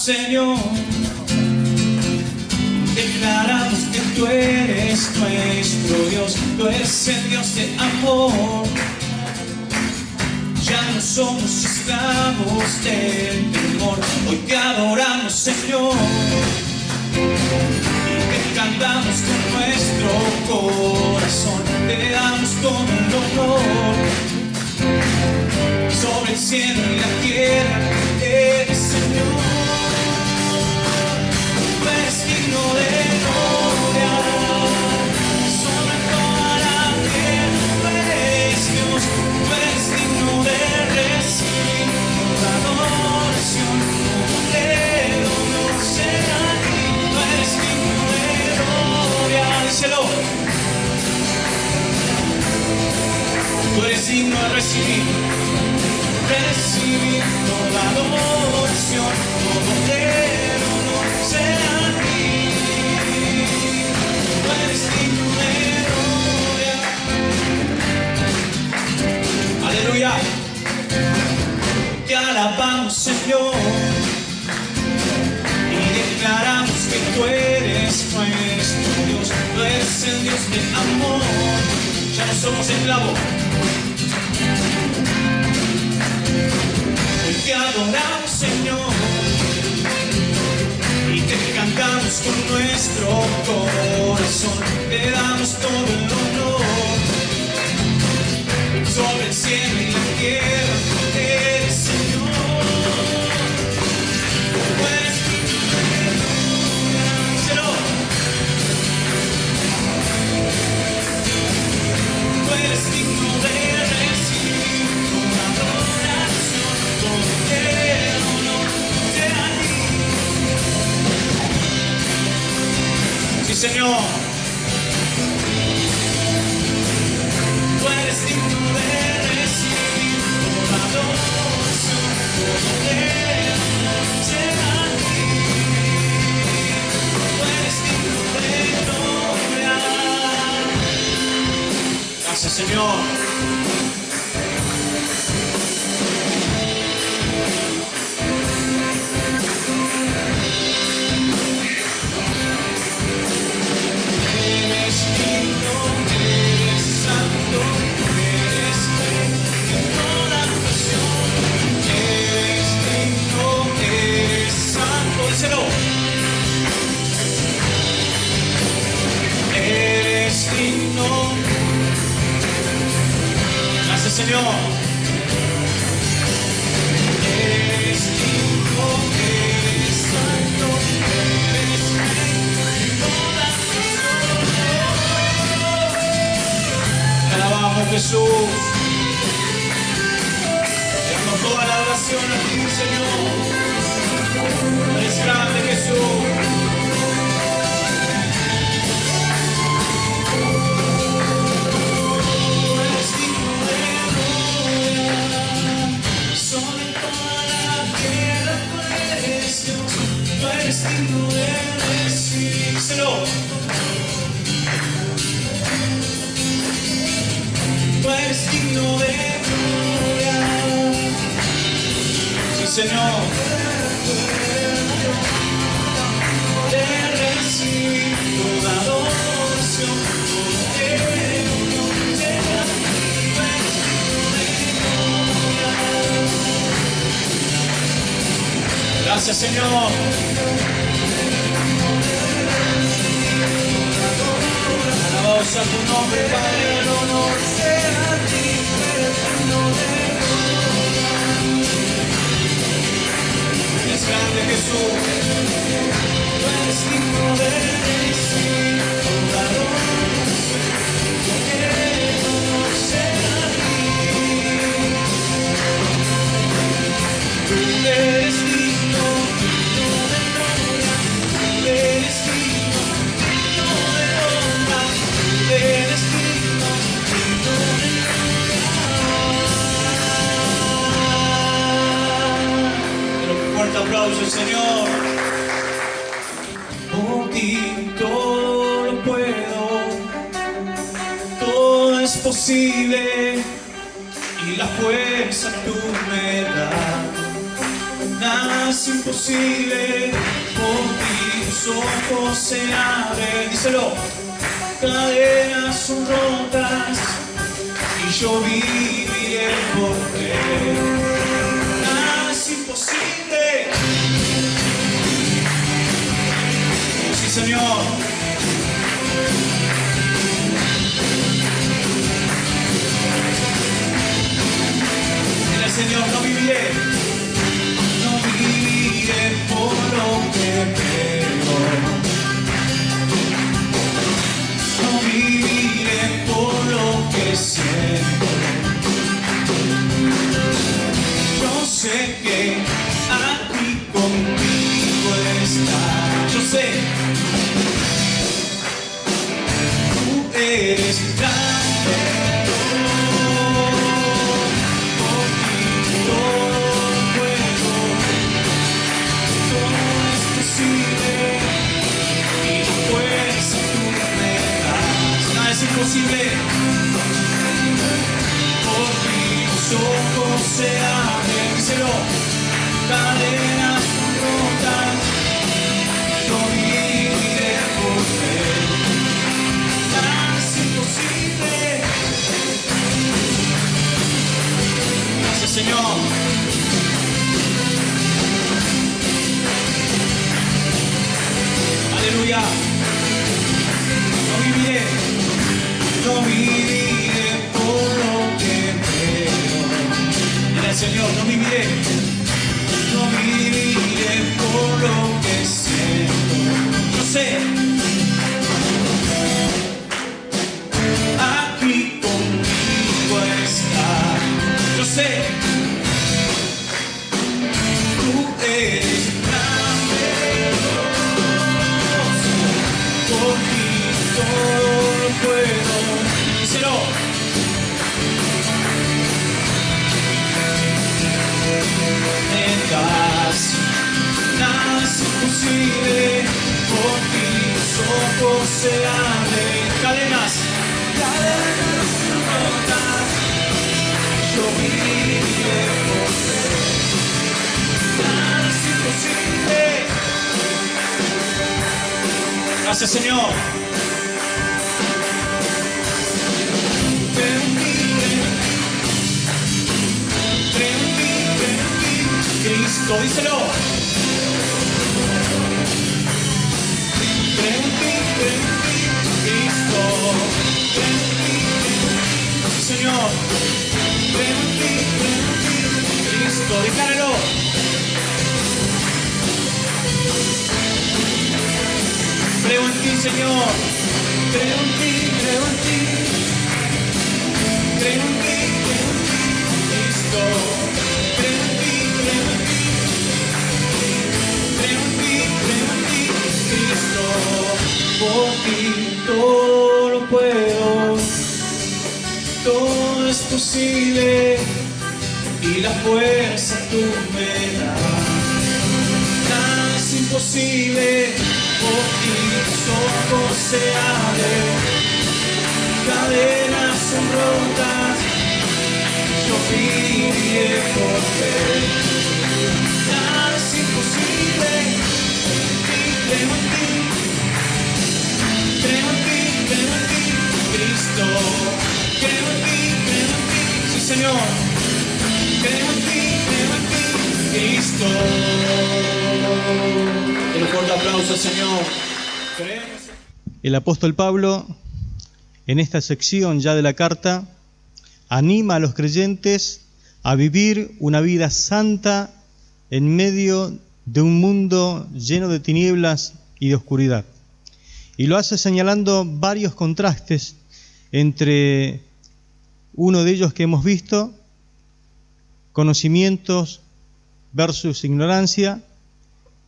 Señor, declaramos que tú eres nuestro Dios, tú eres el Dios de amor. Ya no somos esclavos del temor, hoy te adoramos, Señor, y te cantamos con nuestro corazón, te damos todo el honor. Sobre el cielo y la tierra eres Señor, tú eres digno de gloria. Sobre toda la tierra tú eres Dios, tú eres digno de recibir toda adoración, todo dedo no será a ti, tú eres digno de gloria. Díselo, tú eres digno de recibir toda adoración, todo dedo no será a ti, tú eres digno de gloria. Aleluya, te alabamos, Señor, y declaramos que tú eres nuestro Dios, tú eres el Dios de amor. Ya no somos esclavos, te adoramos, Señor, y te cantamos con nuestro corazón, te damos todo el honor. Sobre el cielo y la tierra eres Señor, tú eres digno de gloria. Díselo, tú eres digno de recibir toda adoración, todo dedo no será a ti. Sí, Señor, tú eres digno de recibir toda adoración, todo dedo no será a ti. Tú eres digno de gloria. Gracias, Señor. Eres digno. Gracias, Señor. Eres digno, eres santo, eres rey, toda te alabamos, Jesús. Te damos toda la adoración a ti, Señor. Eres grande, Jesús. Eres digno de recibírselo. Tú eres digno de gloria. Sí, Señor. De recibir toda adoración, todo dedo no será a ti. Tú eres digno de gloria. Gracias, Señor. Alabados a tu nombre, Padre, el honor sea a ti, eres digno de gloria. Es grande, Jesús, tú eres digno de recibir toda adoración, porque el honor sea a ti. Tú eres digno de gloria, tú eres digno de honra, tú eres digno de gloria. Pero un fuerte aplauso al Señor. Por ti todo lo puedo, todo es posible y la fuerza tú me das. es imposible, por ti tus ojos se abren, díselo, cadenas son rotas y yo viviré por fe. Nada es imposible, sí Señor. Dile Señor, no viviré por lo que creo, no viviré por lo que siento. Yo sé que aquí conmigo estás, yo sé, tú eres grande. Imposible, por ti tus ojos se abren, díselo, cadenas rotas, yo viviré por fe. Nada es imposible. Gracias Señor. Aleluya. No viviré por lo que creo. Dile al Señor, no viviré por lo que siento. Yo sé, aquí conmigo está. Yo sé, tú eres grande, por ti todo lo puedo. Díselo. Nada es imposible, por ti tus ojos se abren, cadenas rotas, yo viviré por fe. Nada es imposible. Gracias Señor. Cristo, díselo. Creo en ti, Cristo. Creo en ti, sí, Señor. Creo en ti, Cristo. Decláralo. Creo en ti, Señor. Creo en ti, creo en ti. Creo en ti, Cristo. Por ti todo lo puedo, todo es posible y la fuerza tú me das. Nada es imposible, por ti tus ojos se abren, cadenas son rotas, yo viviré por fe. Nada es imposible, y creo en ti. Creo en ti, Cristo. Creo en ti, sí Señor. Creo en ti, Cristo. Un fuerte aplauso, Señor. El apóstol Pablo, en esta sección ya de la carta, anima a los creyentes a vivir una vida santa en medio de un mundo lleno de tinieblas y de oscuridad. Y lo hace señalando varios contrastes entre uno de ellos que hemos visto, conocimientos versus ignorancia.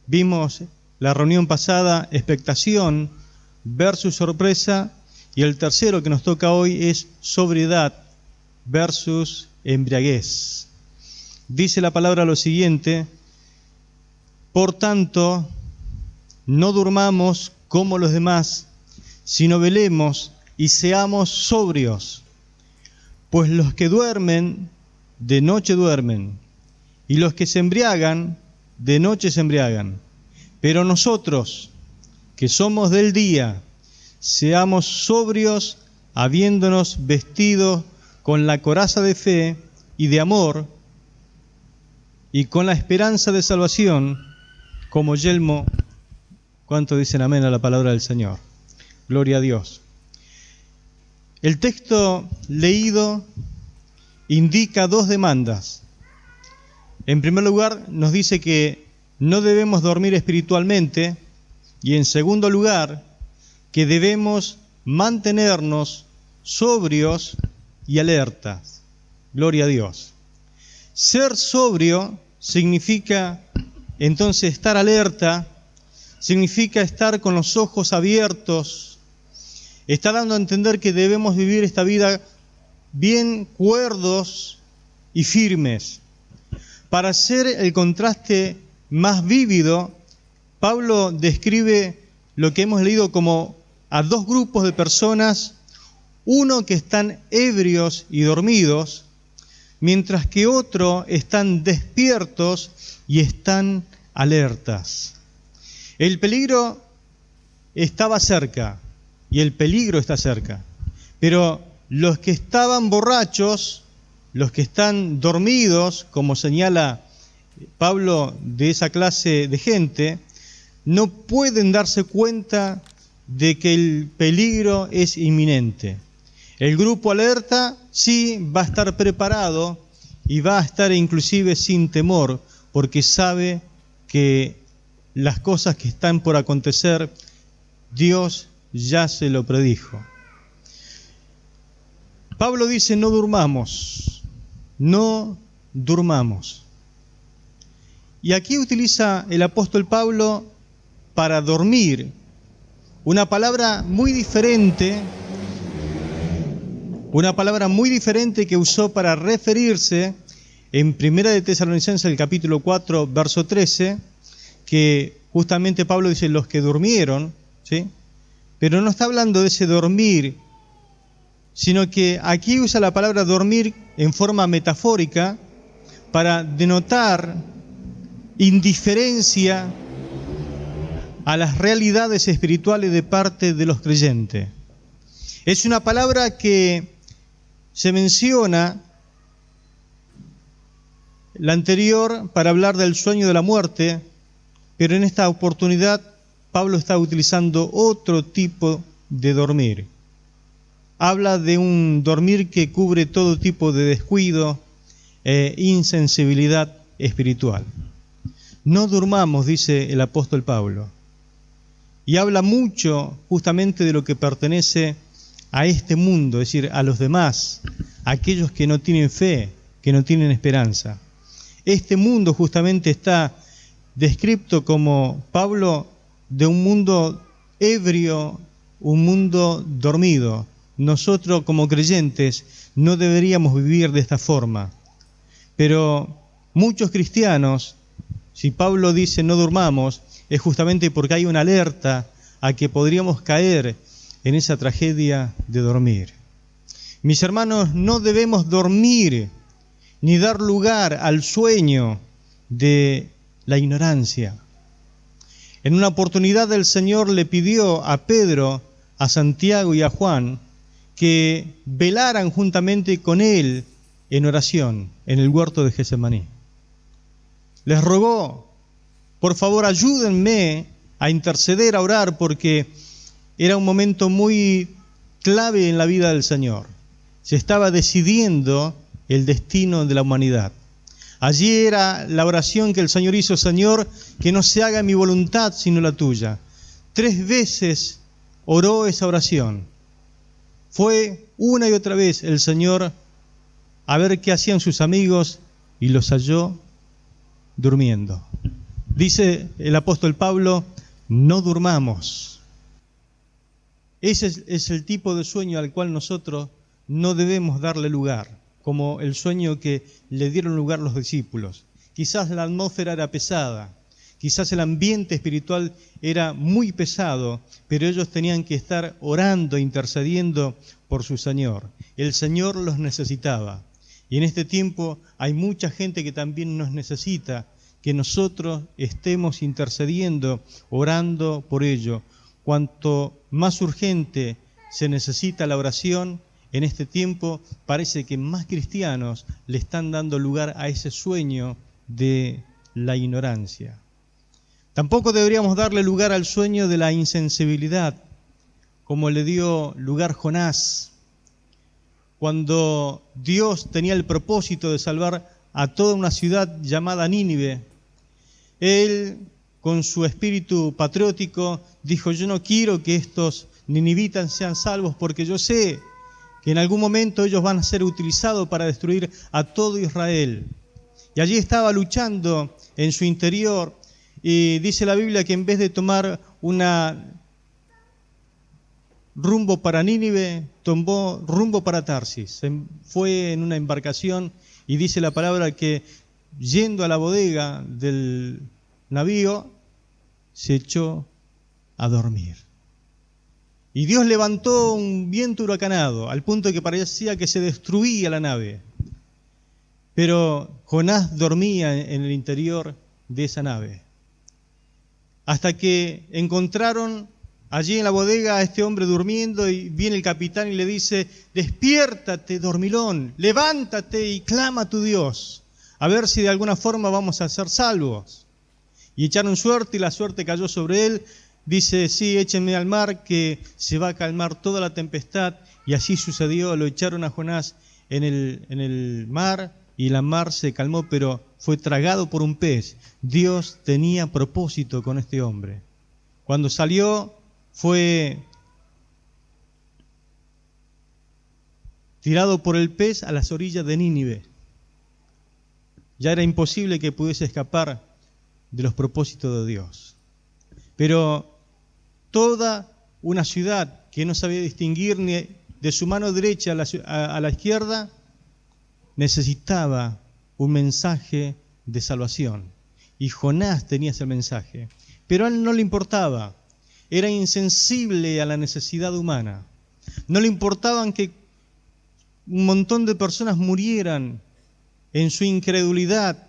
Vimos la reunión pasada, expectación versus sorpresa. Y el tercero que nos toca hoy es sobriedad versus embriaguez. Dice la palabra lo siguiente: por tanto, no durmamos como los demás, sino velemos y seamos sobrios. Pues los que duermen, de noche duermen, y los que se embriagan, de noche se embriagan. Pero nosotros, que somos del día, seamos sobrios, habiéndonos vestido con la coraza de fe y de amor, y con la esperanza de salvación como yelmo. ¿Cuánto dicen amén a la palabra del Señor? Gloria a Dios. El texto leído indica dos demandas. En primer lugar, nos dice que no debemos dormir espiritualmente, y en segundo lugar, que debemos mantenernos sobrios y alertas. Gloria a Dios. Ser sobrio significa entonces estar alerta, significa estar con los ojos abiertos. Está dando a entender que debemos vivir esta vida bien cuerdos y firmes. Para hacer el contraste más vívido, Pablo describe lo que hemos leído como a dos grupos de personas, uno que están ebrios y dormidos, mientras que otro están despiertos y están alertas. El peligro estaba cerca, y el peligro está cerca, pero los que estaban borrachos, los que están dormidos, como señala Pablo de esa clase de gente, no pueden darse cuenta de que el peligro es inminente. El grupo alerta sí va a estar preparado y va a estar inclusive sin temor, porque sabe que las cosas que están por acontecer, Dios ya se lo predijo. Pablo dice: no durmamos, no durmamos. Y aquí utiliza el apóstol Pablo para dormir una palabra muy diferente que usó para referirse en 1 de Tesalonicenses, el capítulo 4, verso 13, que justamente Pablo dice los que durmieron, ¿sí? Pero no está hablando de ese dormir, sino que aquí usa la palabra dormir en forma metafórica para denotar indiferencia a las realidades espirituales de parte de los creyentes. Es una palabra que se menciona, la anterior, para hablar del sueño de la muerte, pero en esta oportunidad Pablo está utilizando otro tipo de dormir. Habla de un dormir que cubre todo tipo de descuido e insensibilidad espiritual. No durmamos, dice el apóstol Pablo. Y habla mucho justamente de lo que pertenece a este mundo, es decir, a los demás, a aquellos que no tienen fe, que no tienen esperanza. Este mundo justamente está descrito como Pablo de un mundo ebrio, un mundo dormido. Nosotros como creyentes no deberíamos vivir de esta forma. Pero muchos cristianos, si Pablo dice no durmamos, es justamente porque hay una alerta a que podríamos caer en esa tragedia de dormir. Mis hermanos, no debemos dormir ni dar lugar al sueño de la ignorancia. En una oportunidad el Señor le pidió a Pedro, a Santiago y a Juan que velaran juntamente con él en oración en el huerto de Getsemaní. Les rogó: por favor, ayúdenme a interceder, a orar, porque era un momento muy clave en la vida del Señor. Se estaba decidiendo el destino de la humanidad. Allí era la oración que el Señor hizo: Señor, que no se haga mi voluntad sino la tuya. 3 veces oró esa oración. Fue una y otra vez el Señor a ver qué hacían sus amigos y los halló durmiendo. Dice el apóstol Pablo: no durmamos. Ese es el tipo de sueño al cual nosotros no debemos darle lugar, como el sueño que le dieron lugar los discípulos. Quizás la atmósfera era pesada, quizás el ambiente espiritual era muy pesado, pero ellos tenían que estar orando, intercediendo por su Señor. El Señor los necesitaba. Y en este tiempo hay mucha gente que también nos necesita, que nosotros estemos intercediendo, orando por ello. Cuanto más urgente se necesita la oración, en este tiempo parece que más cristianos le están dando lugar a ese sueño de la ignorancia. Tampoco deberíamos darle lugar al sueño de la insensibilidad, como le dio lugar Jonás, cuando Dios tenía el propósito de salvar a toda una ciudad llamada Nínive. Él, con su espíritu patriótico, dijo: yo no quiero que estos ninivitas sean salvos, porque yo sé que en algún momento ellos van a ser utilizados para destruir a todo Israel. Y allí estaba luchando en su interior, y dice la Biblia que en vez de tomar una rumbo para Nínive, tomó rumbo para Tarsis. Fue en una embarcación, y dice la palabra que yendo a la bodega del navío, se echó a dormir. Y Dios levantó un viento huracanado, al punto que parecía que se destruía la nave. Pero Jonás dormía en el interior de esa nave. Hasta que encontraron allí en la bodega a este hombre durmiendo, y viene el capitán y le dice: despiértate, dormilón, levántate y clama a tu Dios, a ver si de alguna forma vamos a ser salvos. Y echaron suerte, y la suerte cayó sobre él. Dice: sí, échenme al mar, que se va a calmar toda la tempestad. Y así sucedió, lo echaron a Jonás en el mar, y la mar se calmó, pero fue tragado por un pez. Dios tenía propósito con este hombre. Cuando salió, fue tirado por el pez a las orillas de Nínive. Ya era imposible que pudiese escapar de los propósitos de Dios. Pero toda una ciudad que no sabía distinguir ni de su mano derecha a la izquierda, necesitaba un mensaje de salvación. Y Jonás tenía ese mensaje. Pero a él no le importaba. Era insensible a la necesidad humana. No le importaban que un montón de personas murieran en su incredulidad.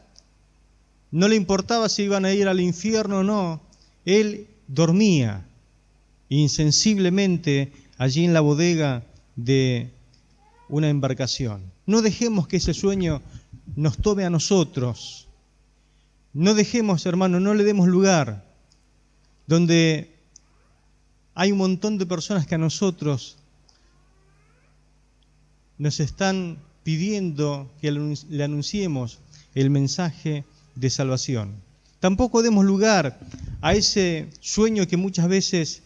No le importaba si iban a ir al infierno o no. Él dormía insensiblemente allí en la bodega de una embarcación. No dejemos que ese sueño nos tome a nosotros. No dejemos, hermano, no le demos lugar donde hay un montón de personas que a nosotros nos están pidiendo que le anunciemos el mensaje de salvación. Tampoco demos lugar a ese sueño que muchas veces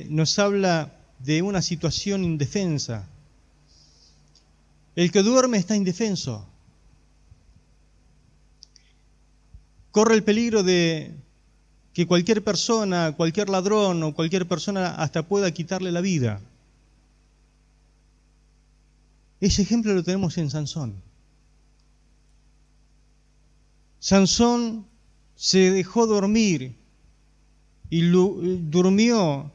nos habla de una situación indefensa. El que duerme está indefenso. Corre el peligro de que cualquier persona, cualquier ladrón o cualquier persona hasta pueda quitarle la vida. Ese ejemplo lo tenemos en Sansón. Sansón se dejó dormir y durmió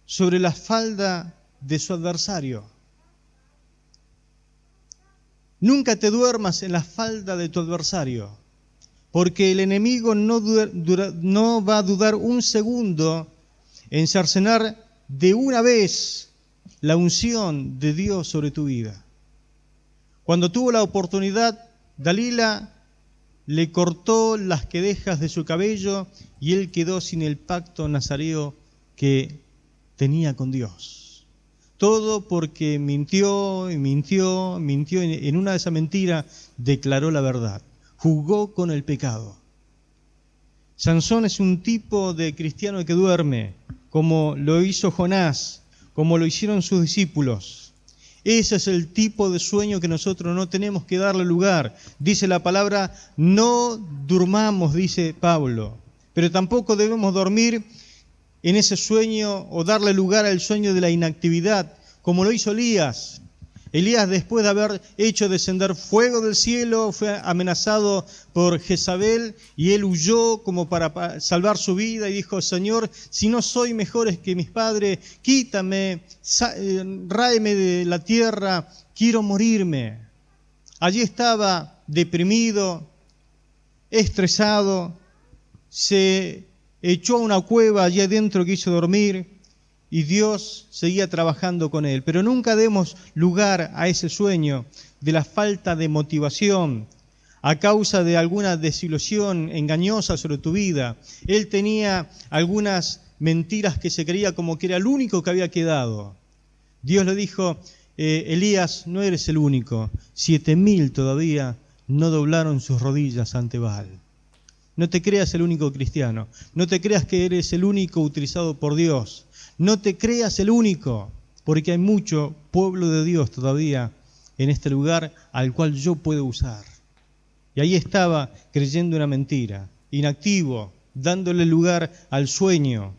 sobre la falda de su adversario. Nunca te duermas en la falda de tu adversario, porque el enemigo no va a dudar un segundo en cercenar de una vez la unción de Dios sobre tu vida. Cuando tuvo la oportunidad, Dalila le cortó las quedejas de su cabello y él quedó sin el pacto nazareo que tenía con Dios. Todo porque mintió. En una de esas mentiras declaró la verdad. Jugó con el pecado. Sansón es un tipo de cristiano que duerme, como lo hizo Jonás, como lo hicieron sus discípulos. Ese es el tipo de sueño que nosotros no tenemos que darle lugar. Dice la palabra: no durmamos, dice Pablo. Pero tampoco debemos dormir en ese sueño o darle lugar al sueño de la inactividad, como lo hizo Elías. Elías, después de haber hecho descender fuego del cielo, fue amenazado por Jezabel y él huyó como para salvar su vida y dijo: Señor, si no soy mejor que mis padres, quítame, ráeme de la tierra, quiero morirme. Allí estaba deprimido, estresado, se echó a una cueva allí adentro, quiso dormir y Dios seguía trabajando con él. Pero nunca demos lugar a ese sueño de la falta de motivación a causa de alguna desilusión engañosa sobre tu vida. Él tenía algunas mentiras que se creía como que era el único que había quedado. Dios le dijo: Elías, no eres el único, 7.000 todavía no doblaron sus rodillas ante Baal. No te creas el único cristiano, no te creas que eres el único utilizado por Dios, no te creas el único, porque hay mucho pueblo de Dios todavía en este lugar al cual yo puedo usar. Y ahí estaba creyendo una mentira, inactivo, dándole lugar al sueño.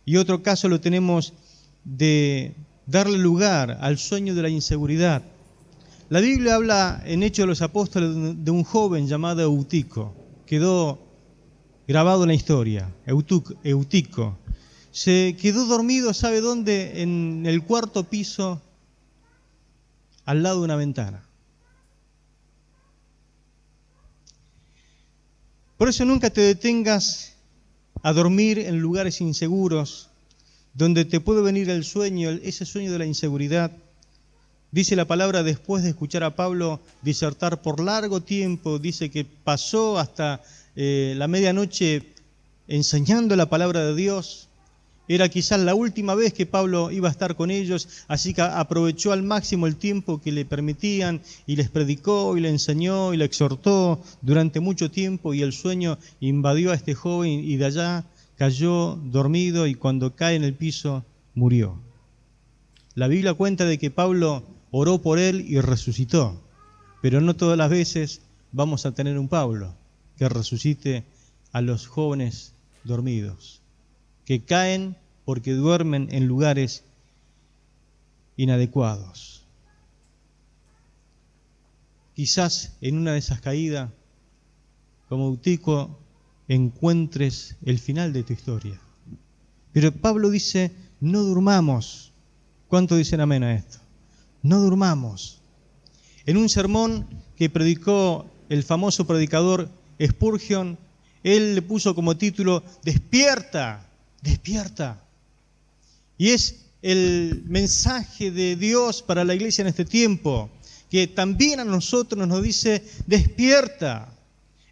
Y otro caso lo tenemos de darle lugar al sueño de la inseguridad. La Biblia habla en Hechos de los Apóstoles de un joven llamado Eutico. Quedó grabado en la historia, Eutico. Se quedó dormido, ¿sabe dónde? En el cuarto piso, al lado de una ventana. Por eso nunca te detengas a dormir en lugares inseguros, donde te puede venir el sueño, ese sueño de la inseguridad. Dice la palabra, después de escuchar a Pablo disertar por largo tiempo, dice que pasó hasta la medianoche enseñando la palabra de Dios. Era quizás la última vez que Pablo iba a estar con ellos, así que aprovechó al máximo el tiempo que le permitían y les predicó y le enseñó y le exhortó durante mucho tiempo, y el sueño invadió a este joven y de allá cayó dormido, y cuando cae en el piso murió. La Biblia cuenta de que Pablo oró por él y resucitó, pero no todas las veces vamos a tener un Pablo que resucite a los jóvenes dormidos, que caen porque duermen en lugares inadecuados. Quizás en una de esas caídas, como Eutico, encuentres el final de tu historia. Pero Pablo dice, no durmamos. ¿Cuánto dicen amén a esto? No durmamos. En un sermón que predicó el famoso predicador Spurgeon, él le puso como título, despierta, despierta. Y es el mensaje de Dios para la iglesia en este tiempo, que también a nosotros nos dice, despierta.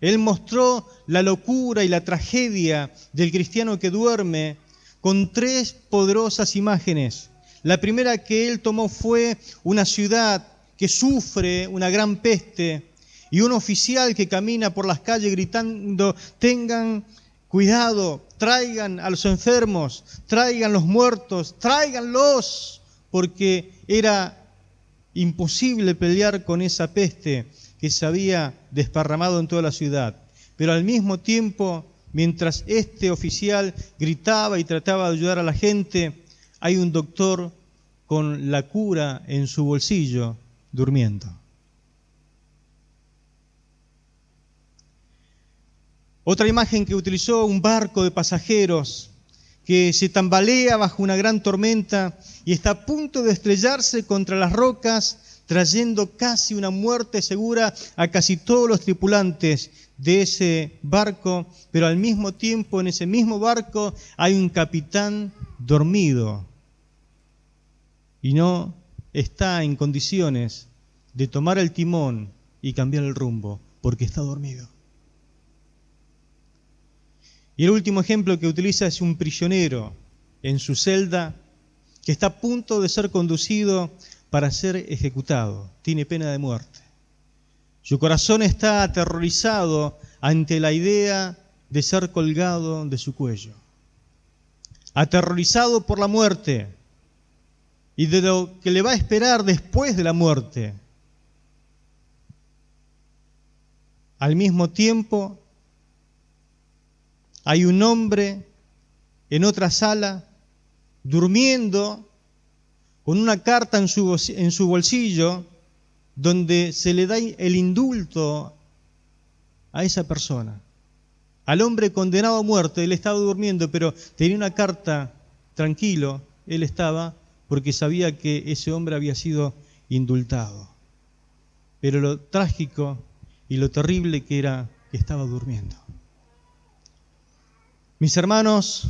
Él mostró la locura y la tragedia del cristiano que duerme con 3 poderosas imágenes. La primera que él tomó fue una ciudad que sufre una gran peste y un oficial que camina por las calles gritando, tengan cuidado, traigan a los enfermos, traigan los muertos, tráiganlos, porque era imposible pelear con esa peste que se había desparramado en toda la ciudad. Pero al mismo tiempo, mientras este oficial gritaba y trataba de ayudar a la gente, hay un doctor con la cura en su bolsillo, durmiendo. Otra imagen que utilizó, un barco de pasajeros que se tambalea bajo una gran tormenta y está a punto de estrellarse contra las rocas, trayendo casi una muerte segura a casi todos los tripulantes de ese barco, pero al mismo tiempo en ese mismo barco hay un capitán dormido y no está en condiciones de tomar el timón y cambiar el rumbo porque está dormido. Y el último ejemplo que utiliza es un prisionero en su celda que está a punto de ser conducido para ser ejecutado. Tiene pena de muerte. Su corazón está aterrorizado ante la idea de ser colgado de su cuello. Aterrorizado por la muerte y de lo que le va a esperar después de la muerte. Al mismo tiempo, hay un hombre en otra sala durmiendo con una carta en su bolsillo donde se le da el indulto a esa persona. Al hombre condenado a muerte, él estaba durmiendo, pero tenía una carta, tranquilo, él estaba, porque sabía que ese hombre había sido indultado. Pero lo trágico y lo terrible que era que estaba durmiendo. Mis hermanos,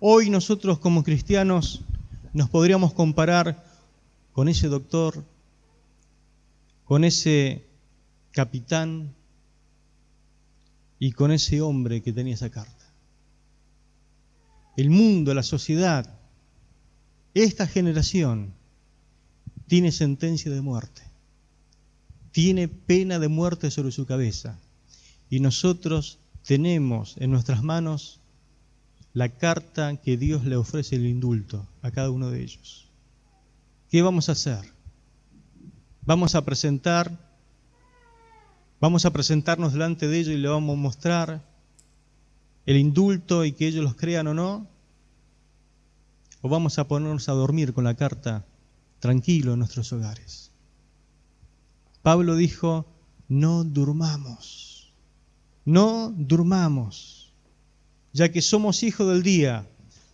hoy nosotros como cristianos nos podríamos comparar con ese doctor, con ese capitán y con ese hombre que tenía esa carta. El mundo, la sociedad, esta generación tiene sentencia de muerte, tiene pena de muerte sobre su cabeza, y nosotros tenemos en nuestras manos la carta que Dios le ofrece, el indulto a cada uno de ellos. ¿Qué vamos a hacer? Vamos a presentarnos delante de ellos y le vamos a mostrar el indulto y que ellos los crean o no, o vamos a ponernos a dormir con la carta tranquilo en nuestros hogares. Pablo dijo: no durmamos, ya que somos hijos del día,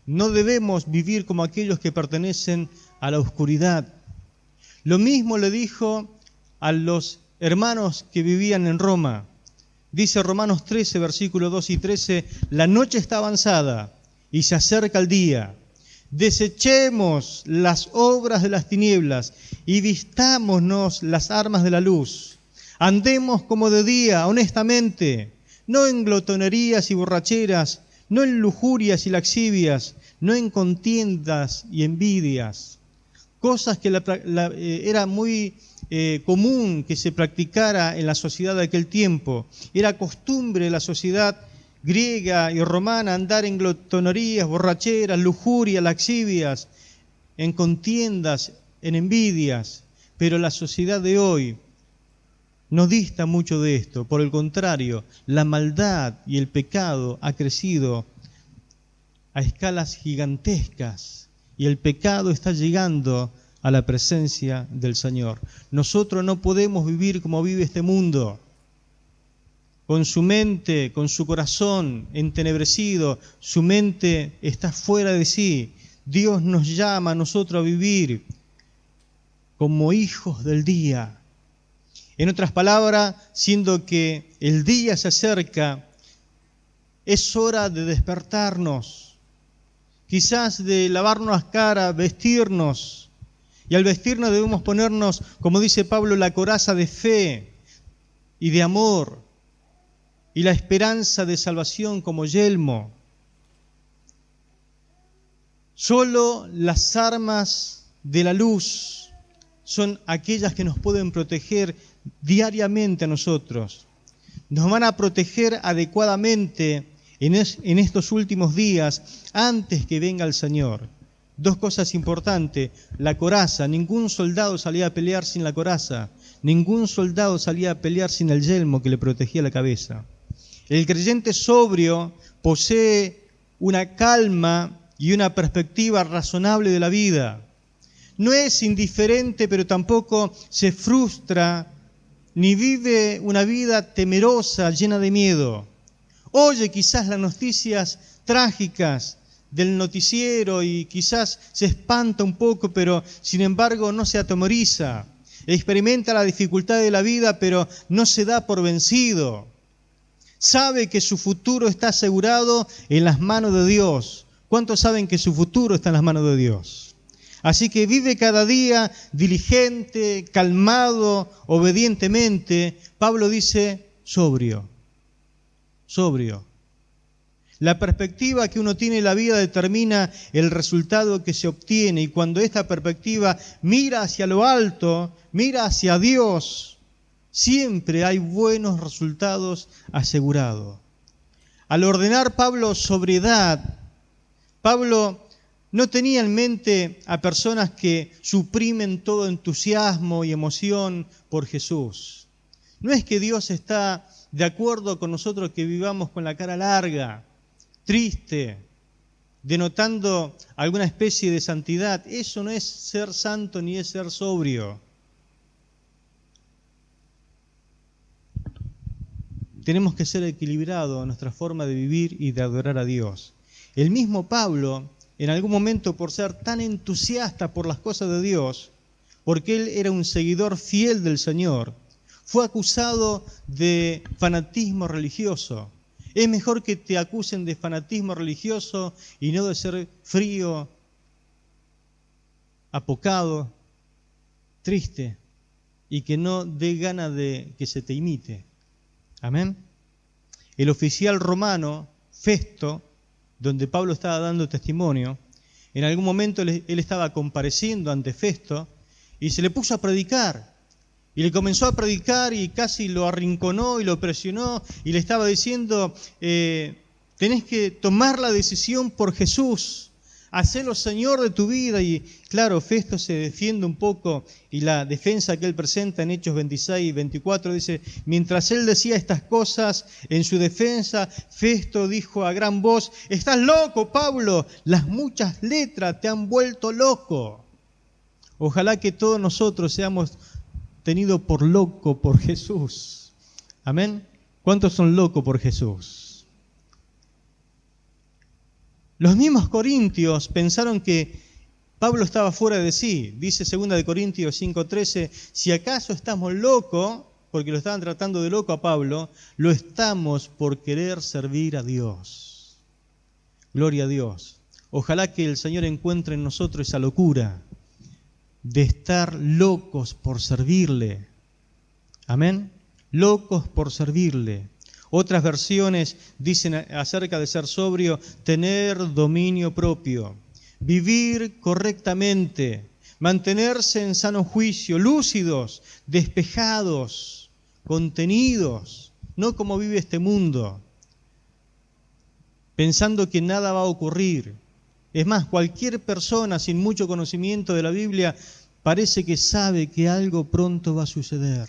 no debemos vivir como aquellos que pertenecen a la oscuridad. Lo mismo le dijo a los hermanos que vivían en Roma. Dice Romanos 13, versículos 2 y 13, la noche está avanzada y se acerca el día. Desechemos las obras de las tinieblas y vistámonos las armas de la luz. Andemos como de día, honestamente, no en glotonerías y borracheras, no en lujurias y laxivias, no en contiendas y envidias. Cosas que era muy común que se practicara en la sociedad de aquel tiempo. Era costumbre de la sociedad griega y romana andar en glotonerías, borracheras, lujurias, laxivias, en contiendas, en envidias. Pero la sociedad de hoy no dista mucho de esto. Por el contrario, la maldad y el pecado ha crecido a escalas gigantescas y el pecado está llegando a la presencia del Señor. Nosotros no podemos vivir como vive este mundo, con su mente, con su corazón entenebrecido, su mente está fuera de sí. Dios nos llama a nosotros a vivir como hijos del día. En otras palabras, siendo que el día se acerca, es hora de despertarnos, quizás de lavarnos las caras, vestirnos, y al vestirnos debemos ponernos, como dice Pablo, la coraza de fe y de amor, y la esperanza de salvación como yelmo. Solo las armas de la luz son aquellas que nos pueden proteger diariamente a nosotros. Nos van a proteger adecuadamente en estos últimos días antes que venga el Señor. Dos cosas importantes: la coraza. Ningún soldado salía a pelear sin la coraza. Ningún soldado salía a pelear sin el yelmo que le protegía la cabeza. El creyente sobrio posee una calma y una perspectiva razonable de la vida. No es indiferente, pero tampoco se frustra, ni vive una vida temerosa, llena de miedo. Oye quizás las noticias trágicas del noticiero y quizás se espanta un poco, pero sin embargo no se atemoriza. Experimenta la dificultad de la vida, pero no se da por vencido. Sabe que su futuro está asegurado en las manos de Dios. ¿Cuántos saben que su futuro está en las manos de Dios? Así que vive cada día diligente, calmado, obedientemente. Pablo dice, sobrio. La perspectiva que uno tiene en la vida determina el resultado que se obtiene, y cuando esta perspectiva mira hacia lo alto, mira hacia Dios, siempre hay buenos resultados asegurados. Al ordenar Pablo sobriedad, Pablo no tenía en mente a personas que suprimen todo entusiasmo y emoción por Jesús. No es que Dios está de acuerdo con nosotros que vivamos con la cara larga, triste, denotando alguna especie de santidad. Eso no es ser santo ni es ser sobrio. Tenemos que ser equilibrados en nuestra forma de vivir y de adorar a Dios. El mismo Pablo, en algún momento, por ser tan entusiasta por las cosas de Dios, porque él era un seguidor fiel del Señor, Fue acusado de fanatismo religioso. Es mejor que te acusen de fanatismo religioso y no de ser frío, apocado, triste y que no dé gana de que se te imite. Amén. El oficial romano, Festo, donde Pablo estaba dando testimonio, en algún momento él estaba compareciendo ante Festo y se le puso a predicar. Y le comenzó a predicar y casi lo arrinconó y lo presionó y le estaba diciendo, tenés que tomar la decisión por Jesús, hacelo Señor de tu vida. Y claro, Festo se defiende un poco y la defensa que él presenta en Hechos 26 y 24 dice, mientras él decía estas cosas en su defensa, Festo dijo a gran voz, estás loco, Pablo, las muchas letras te han vuelto loco. Ojalá que todos nosotros seamos tenido por loco por Jesús. Amén. ¿Cuántos son locos por Jesús? Los mismos corintios pensaron que Pablo estaba fuera de sí. Dice 2 Corintios 5:13, si acaso estamos locos, porque lo estaban tratando de loco a Pablo, lo estamos por querer servir a Dios. Gloria a Dios. Ojalá que el Señor encuentre en nosotros esa locura de estar locos por servirle. Amén. Locos por servirle. Otras versiones dicen acerca de ser sobrio, tener dominio propio, vivir correctamente, mantenerse en sano juicio, lúcidos, despejados, contenidos, no como vive este mundo, pensando que nada va a ocurrir. Es más, cualquier persona sin mucho conocimiento de la Biblia parece que sabe que algo pronto va a suceder.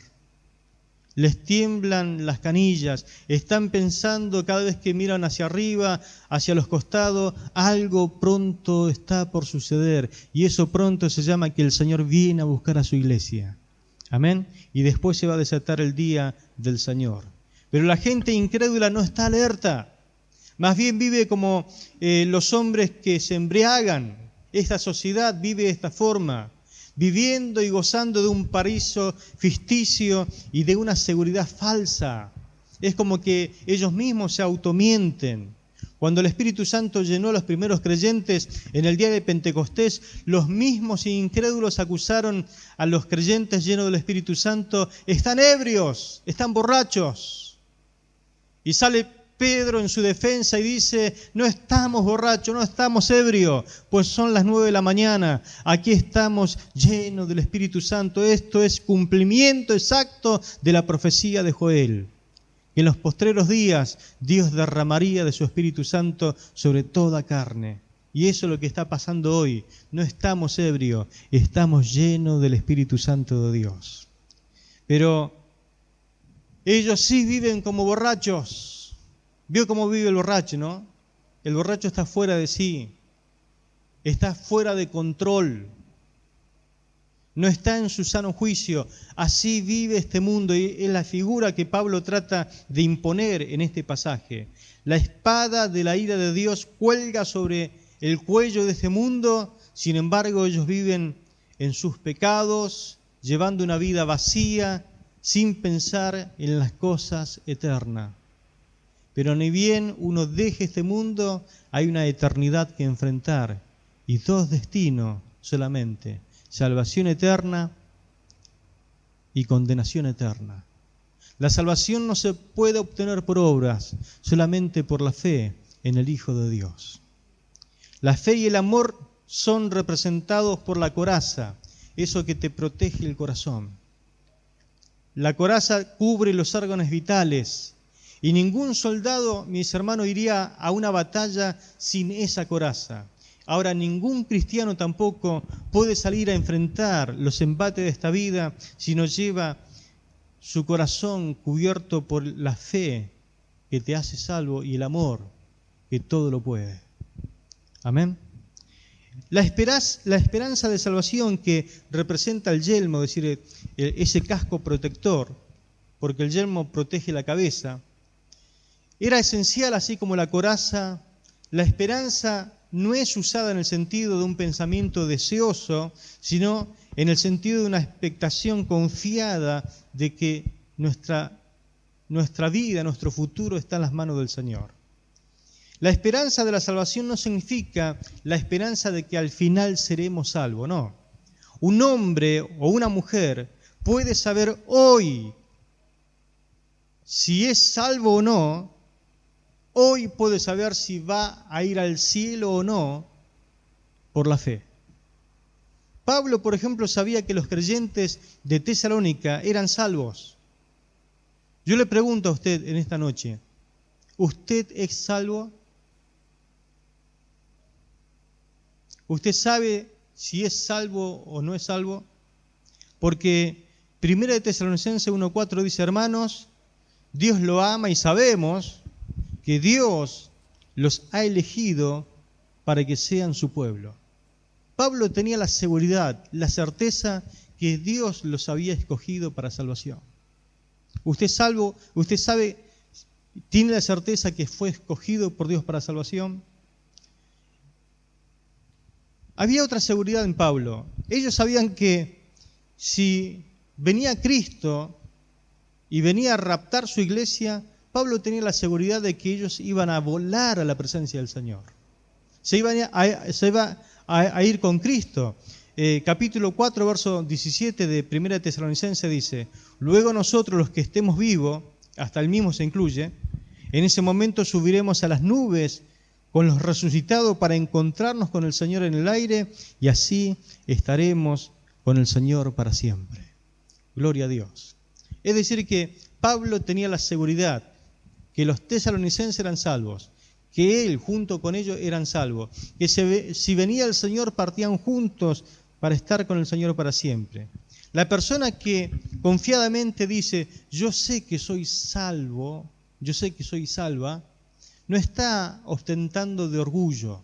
Les tiemblan las canillas, están pensando cada vez que miran hacia arriba, hacia los costados, algo pronto está por suceder. Y eso pronto se llama que el Señor viene a buscar a su iglesia. Amén. Y después se va a desatar el día del Señor. Pero la gente incrédula no está alerta. Más bien vive como los hombres que se embriagan. Esta sociedad vive de esta forma, viviendo y gozando de un paraíso ficticio y de una seguridad falsa. Es como que ellos mismos se automienten. Cuando el Espíritu Santo llenó a los primeros creyentes en el día de Pentecostés, los mismos incrédulos acusaron a los creyentes llenos del Espíritu Santo, están ebrios, están borrachos. Y sale Pedro en su defensa y dice, no estamos borrachos, no estamos ebrios, pues son las 9 de la mañana, aquí estamos llenos del Espíritu Santo. Esto es cumplimiento exacto de la profecía de Joel. En los postreros días Dios derramaría de su Espíritu Santo sobre toda carne. Y eso es lo que está pasando hoy. No estamos ebrios, estamos llenos del Espíritu Santo de Dios. Pero ellos sí viven como borrachos. ¿Vio cómo vive el borracho, no? El borracho está fuera de sí, está fuera de control, no está en su sano juicio. Así vive este mundo y es la figura que Pablo trata de imponer en este pasaje. La espada de la ira de Dios cuelga sobre el cuello de este mundo, sin embargo ellos viven en sus pecados, llevando una vida vacía, sin pensar en las cosas eternas. Pero ni bien uno deje este mundo, hay una eternidad que enfrentar y dos destinos solamente, salvación eterna y condenación eterna. La salvación no se puede obtener por obras, solamente por la fe en el Hijo de Dios. La fe y el amor son representados por la coraza, eso que te protege el corazón. La coraza cubre los órganos vitales. Y ningún soldado, mis hermanos, iría a una batalla sin esa coraza. Ahora, ningún cristiano tampoco puede salir a enfrentar los embates de esta vida si no lleva su corazón cubierto por la fe que te hace salvo y el amor que todo lo puede. Amén. La esperanza de salvación que representa el yelmo, es decir, ese casco protector, porque el yelmo protege la cabeza, era esencial, así como la coraza. La esperanza no es usada en el sentido de un pensamiento deseoso, sino en el sentido de una expectación confiada de que nuestra vida, nuestro futuro está en las manos del Señor. La esperanza de la salvación no significa la esperanza de que al final seremos salvos, no. Un hombre o una mujer puede saber hoy si es salvo o no, hoy puede saber si va a ir al cielo o no por la fe. Pablo, por ejemplo, sabía que los creyentes de Tesalónica eran salvos. Yo le pregunto a usted en esta noche, ¿usted es salvo? ¿Usted sabe si es salvo o no es salvo? Porque 1 Tesalonicenses 1:4 dice, hermanos, Dios lo ama y sabemos que Dios los ha elegido para que sean su pueblo. Pablo tenía la seguridad, la certeza que Dios los había escogido para salvación. Usted sabe, tiene la certeza que fue escogido por Dios para salvación. Había otra seguridad en Pablo. Ellos sabían que si venía Cristo y venía a raptar su iglesia, Pablo tenía la seguridad de que ellos iban a volar a la presencia del Señor. Se iba a ir con Cristo. Capítulo 4, verso 17 de 1 Tesalonicenses dice, luego nosotros los que estemos vivos, hasta el mismo se incluye, en ese momento subiremos a las nubes con los resucitados para encontrarnos con el Señor en el aire y así estaremos con el Señor para siempre. Gloria a Dios. Es decir que Pablo tenía la seguridad que los tesalonicenses eran salvos, que él junto con ellos eran salvos, que si venía el Señor partían juntos para estar con el Señor para siempre. La persona que confiadamente dice, yo sé que soy salvo, yo sé que soy salva, no está ostentando de orgullo,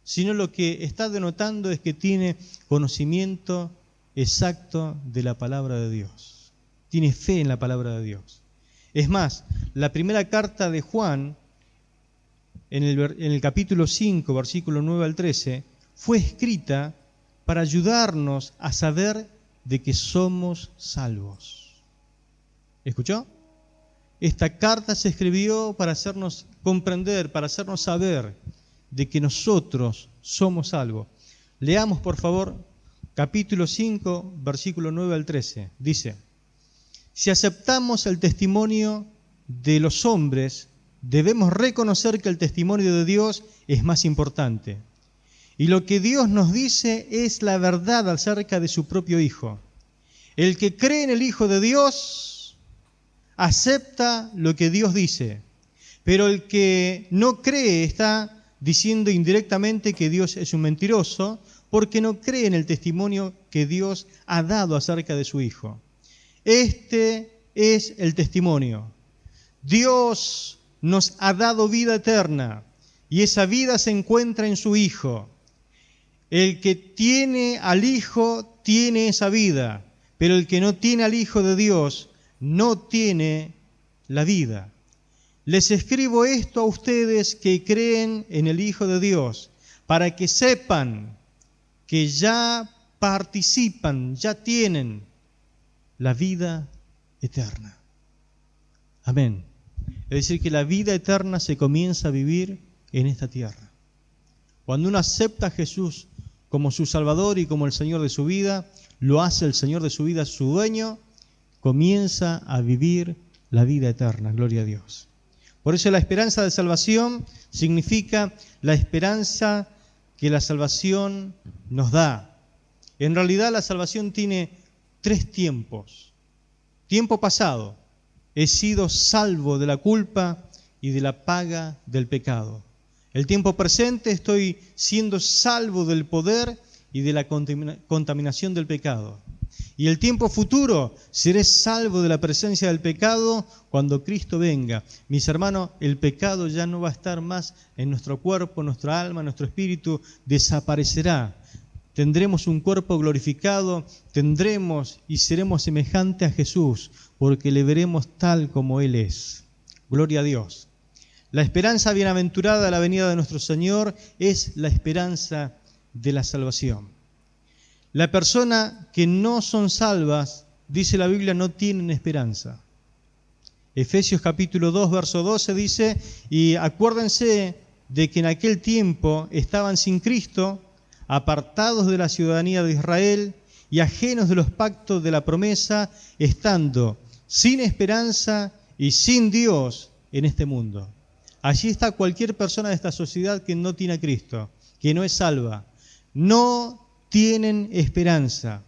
sino lo que está denotando es que tiene conocimiento exacto de la palabra de Dios. Tiene fe en la palabra de Dios. Es más, la primera carta de Juan, en el capítulo 5, versículo 9 al 13, fue escrita para ayudarnos a saber de que somos salvos. ¿Escuchó? Esta carta se escribió para hacernos comprender, para hacernos saber de que nosotros somos salvos. Leamos, por favor, capítulo 5, versículo 9 al 13. Dice, si aceptamos el testimonio de los hombres, debemos reconocer que el testimonio de Dios es más importante. Y lo que Dios nos dice es la verdad acerca de su propio Hijo. El que cree en el Hijo de Dios acepta lo que Dios dice, pero el que no cree está diciendo indirectamente que Dios es un mentiroso porque no cree en el testimonio que Dios ha dado acerca de su Hijo. Este es el testimonio. Dios nos ha dado vida eterna y esa vida se encuentra en su Hijo. El que tiene al Hijo tiene esa vida, pero el que no tiene al Hijo de Dios no tiene la vida. Les escribo esto a ustedes que creen en el Hijo de Dios, para que sepan que ya participan, ya tienen la vida eterna. Amén. Es decir, que la vida eterna se comienza a vivir en esta tierra. Cuando uno acepta a Jesús como su Salvador y como el Señor de su vida, lo hace el Señor de su vida su dueño, comienza a vivir la vida eterna. Gloria a Dios. Por eso la esperanza de salvación significa la esperanza que la salvación nos da. En realidad la salvación tiene 3 tiempos. Tiempo pasado, he sido salvo de la culpa y de la paga del pecado. El tiempo presente, estoy siendo salvo del poder y de la contaminación del pecado. Y el tiempo futuro, seré salvo de la presencia del pecado cuando Cristo venga. Mis hermanos, el pecado ya no va a estar más en nuestro cuerpo, nuestra alma, nuestro espíritu, desaparecerá. Tendremos un cuerpo glorificado, tendremos y seremos semejantes a Jesús, porque le veremos tal como Él es. Gloria a Dios. La esperanza bienaventurada de la venida de nuestro Señor es la esperanza de la salvación. La persona que no son salvas, dice la Biblia, no tienen esperanza. Efesios capítulo 2, verso 12 dice: y acuérdense de que en aquel tiempo estaban sin Cristo, apartados de la ciudadanía de Israel y ajenos de los pactos de la promesa, estando sin esperanza y sin Dios en este mundo. Allí está cualquier persona de esta sociedad que no tiene a Cristo, que no es salva. No tienen esperanza.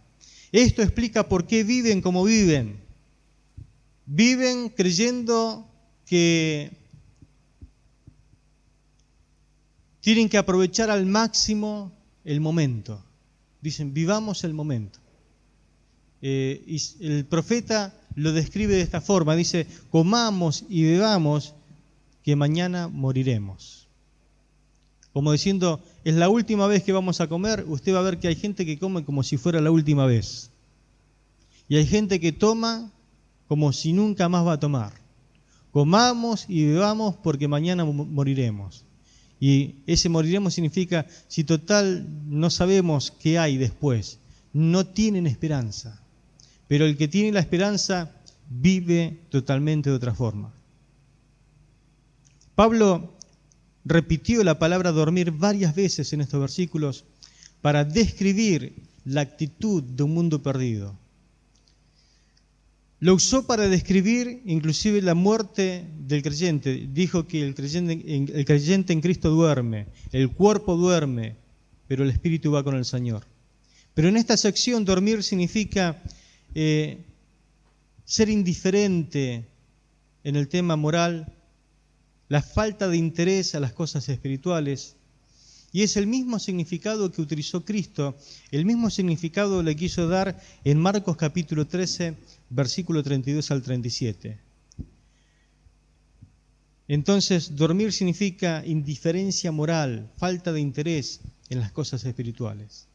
Esto explica por qué viven como viven. Viven creyendo que tienen que aprovechar al máximo el momento. Dicen, vivamos el momento. Y el profeta lo describe de esta forma. Dice, comamos y bebamos, que mañana moriremos. Como diciendo, es la última vez que vamos a comer. Usted va a ver que hay gente que come como si fuera la última vez. Y hay gente que toma como si nunca más va a tomar. Comamos y bebamos porque mañana moriremos. Y ese moriremos significa, si total no sabemos qué hay después, no tienen esperanza. Pero el que tiene la esperanza vive totalmente de otra forma. Pablo repitió la palabra dormir varias veces en estos versículos para describir la actitud de un mundo perdido. Lo usó para describir inclusive la muerte del creyente. Dijo que el creyente en Cristo duerme, el cuerpo duerme, pero el espíritu va con el Señor. Pero en esta sección dormir significa ser indiferente en el tema moral, la falta de interés a las cosas espirituales. Y es el mismo significado que utilizó Cristo, el mismo significado le quiso dar en Marcos capítulo 13, versículo 32 al 37. Entonces, dormir significa indiferencia moral, falta de interés en las cosas espirituales.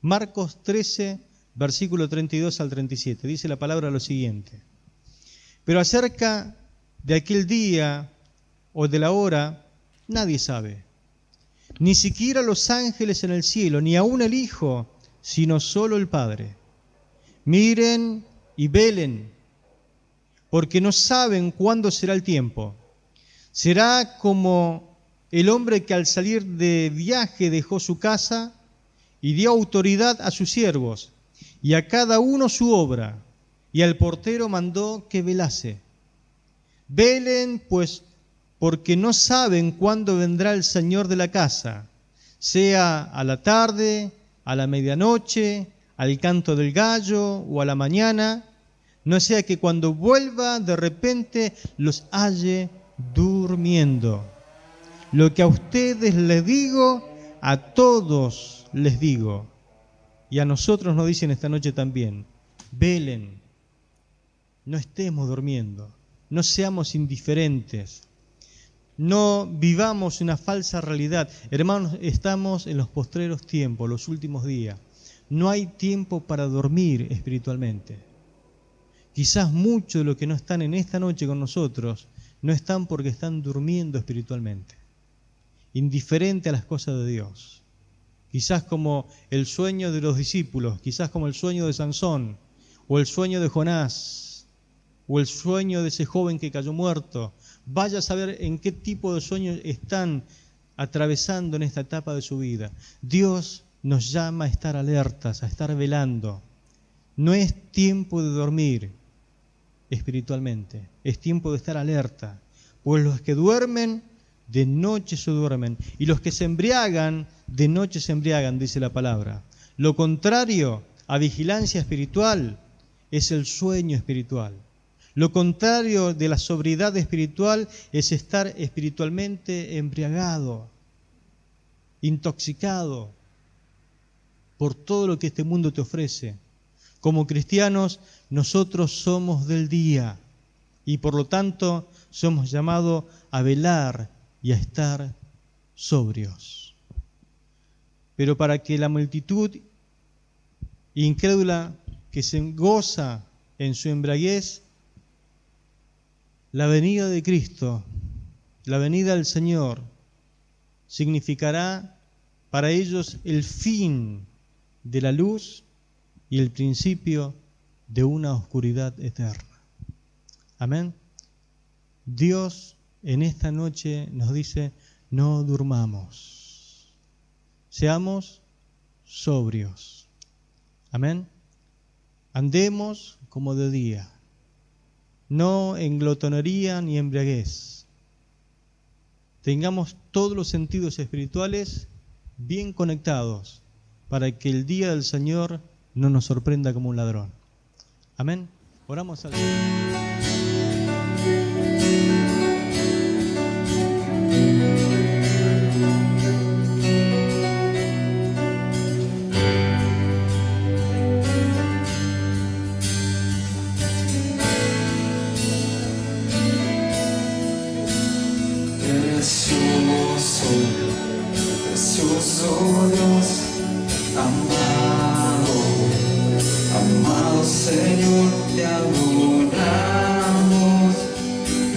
Marcos 13, versículo 32 al 37, dice la palabra lo siguiente: pero acerca de aquel día o de la hora, nadie sabe, ni siquiera los ángeles en el cielo, ni aun el Hijo, sino solo el Padre. Miren y velen, porque no saben cuándo será el tiempo. Será como el hombre que al salir de viaje dejó su casa y dio autoridad a sus siervos, y a cada uno su obra, y al portero mandó que velase. Velen, pues, porque no saben cuándo vendrá el Señor de la casa, sea a la tarde, a la medianoche, al canto del gallo o a la mañana, no sea que cuando vuelva de repente los halle durmiendo. Lo que a ustedes les digo, a todos les digo. Y a nosotros nos dicen esta noche también, velen, no estemos durmiendo, no seamos indiferentes. No vivamos una falsa realidad. Hermanos, estamos en los postreros tiempos, los últimos días. No hay tiempo para dormir espiritualmente. Quizás muchos de los que no están en esta noche con nosotros, no están porque están durmiendo espiritualmente, indiferente a las cosas de Dios. Quizás como el sueño de los discípulos, quizás como el sueño de Sansón, o el sueño de Jonás, o el sueño de ese joven que cayó muerto. Vaya a saber en qué tipo de sueños están atravesando en esta etapa de su vida. Dios nos llama a estar alertas, a estar velando. No es tiempo de dormir espiritualmente, es tiempo de estar alerta. Pues los que duermen, de noche se duermen, y los que se embriagan, de noche se embriagan, dice la palabra. Lo contrario a vigilancia espiritual es el sueño espiritual. Lo contrario de la sobriedad espiritual es estar espiritualmente embriagado, intoxicado por todo lo que este mundo te ofrece. Como cristianos, nosotros somos del día y por lo tanto somos llamados a velar y a estar sobrios. Pero para que la multitud incrédula que se goza en su embriaguez, la venida de Cristo, la venida del Señor, significará para ellos el fin de la luz y el principio de una oscuridad eterna. Amén. Dios en esta noche nos dice, no durmamos, seamos sobrios. Amén. Andemos como de día, no en glotonería ni embriaguez. Tengamos todos los sentidos espirituales bien conectados para que el día del Señor no nos sorprenda como un ladrón. Amén. Oramos al Señor. Precioso Dios, amado Señor, te adoramos,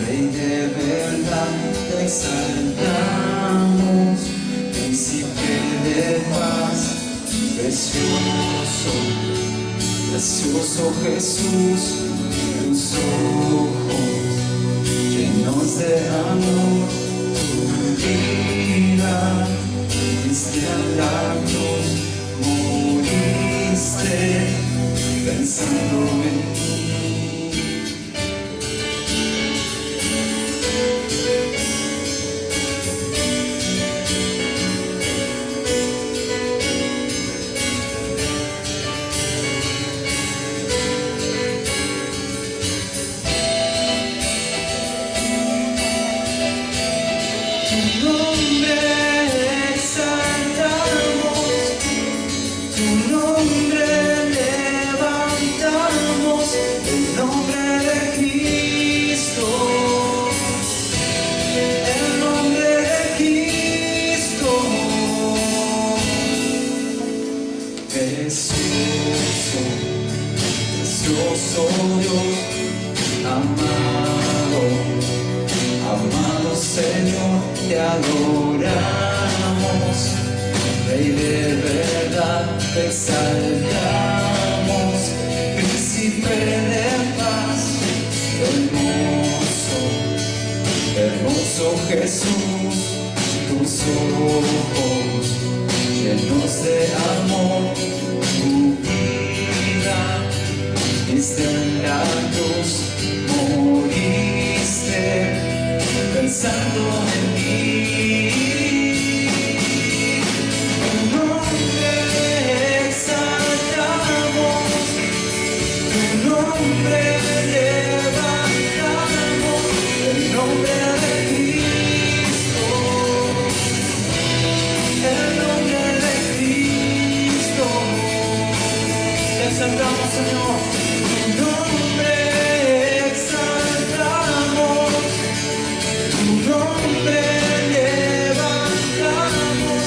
Rey de verdad, te exaltamos, Príncipe de paz, precioso Jesús, tus ojos llenos de amor, tu vida diste a la cruz, moriste pensando en mí. Tu nombre exaltamos, tu nombre levantamos, el nombre de Cristo, el nombre de Cristo. Precioso Dios, amado Señor, te adoramos, Rey de verdad, te exaltamos, Príncipe de paz, hermoso Jesús, tus ojos llenos de amor, tu vida diste en la cruz, moriste pensando en mí. Tu nombre exaltamos, tu nombre levantamos, el nombre de Cristo, el nombre de Cristo. Te exaltamos, Señor, tu nombre exaltamos, tu nombre levantamos,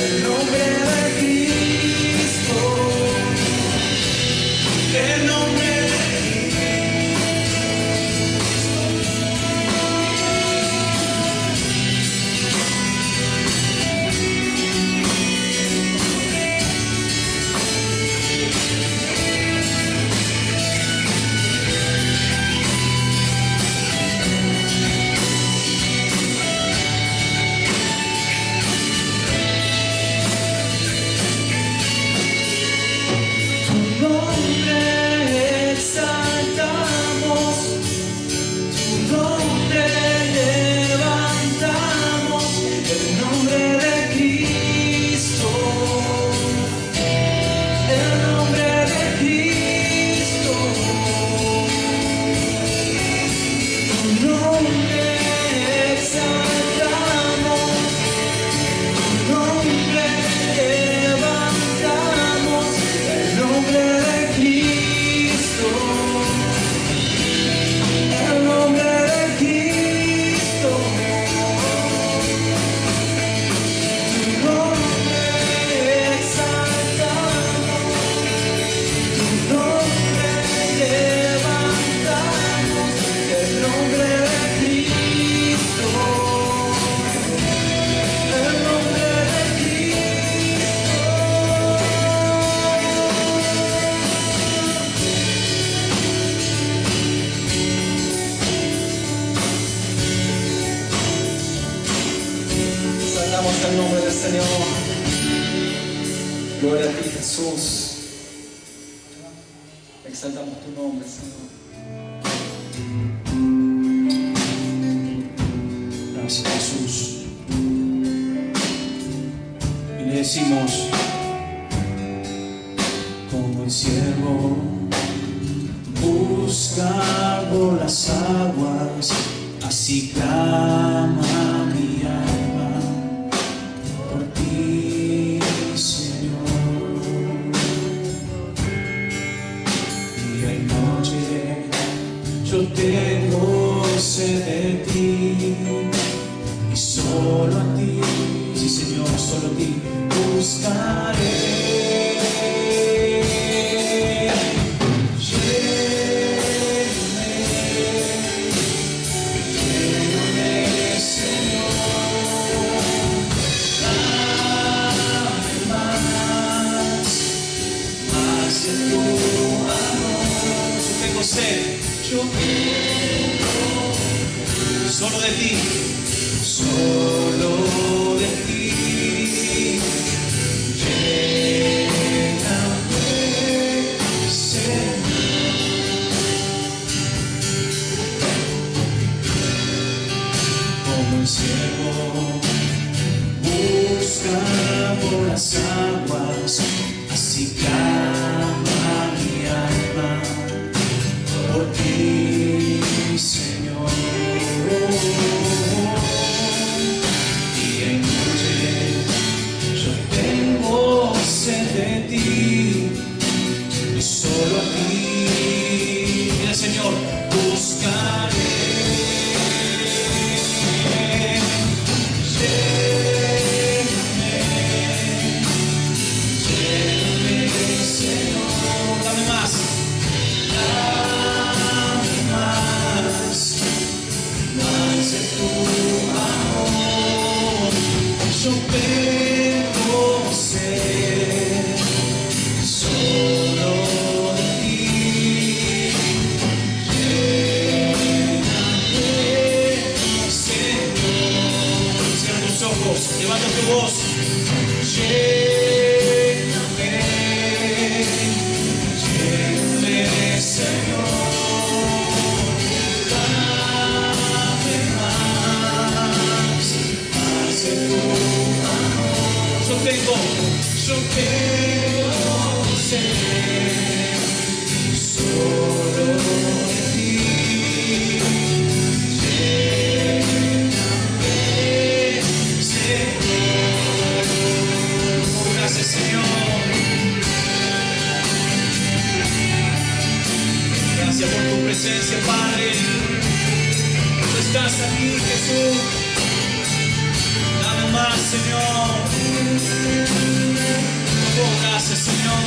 el nombre de Cristo, el nombre de Señor. Gloria a ti, Jesús. Exaltamos tu nombre, Señor. Gracias, Jesús. Y le decimos, como el siervo busca por las aguas, así clama mi alma por ti, Señor. Día y noche yo tengo sed de ti, y solo a ti, sí Señor, solo a ti buscaré. Yo solo de ti, solo de ti, lléname, Señor. Como el siervo busca por las aguas, así clama mi alma por ti, Señor. Día y noche yo tengo sed de ti, y solo a ti, mira Señor, buscaré. Lléname, Señor, dame más. Yo tengo sed solo de ti, lléname, Señor. Cierra tus ojos, levanta tu voz, lléname, lléname, Señor. Yo tengo sed solo de ti, lléname, Señor. Gracias, Señor. Gracias por tu presencia, Padre. Tú estás aquí, Jesús. Dame más, Señor. Oh, gracias, Señor.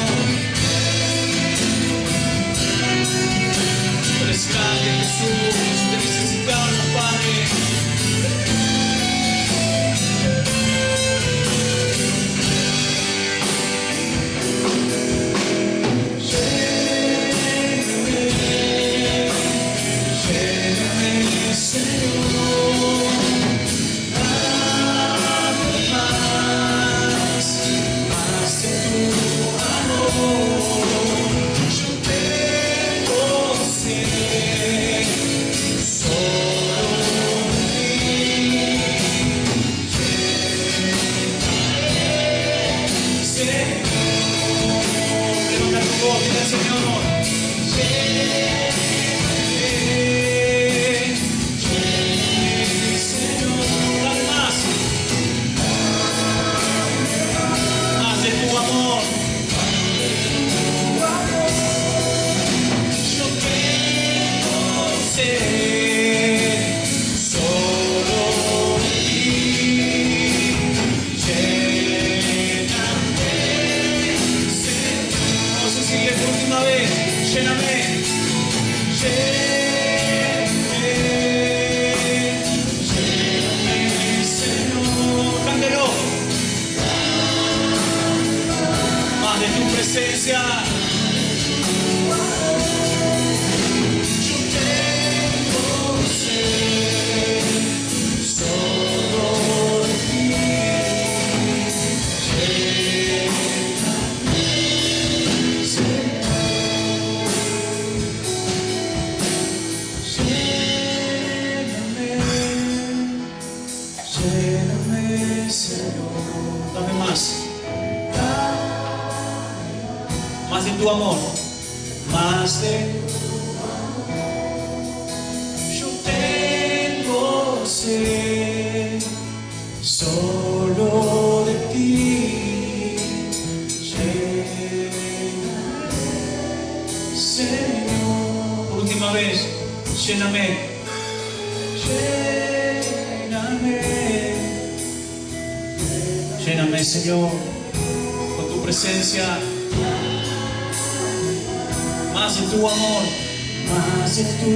Tú eres grande, Jesús. Te necesitamos, Padre. Lléname, Señor. Presencia. Yo tengo sed solo de ti. tu amor, más de yo tengo sed, solo de ti, lléname, Señor. Por última vez, lléname, lléname, lléname, Señor, con tu presencia. Más de tu amor, más de tu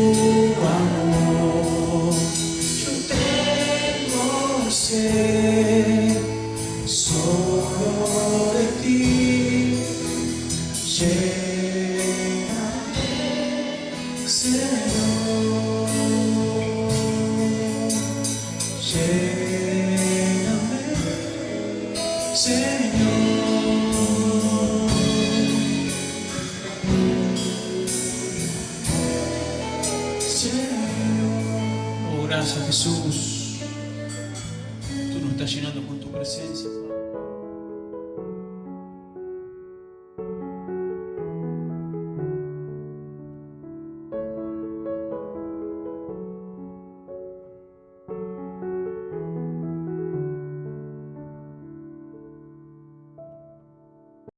amor. Yo tengo sed, solo de ti. Lléname, Señor. Lléname, Señor. Oh, gracias, Jesús. Tú nos estás llenando con tu presencia.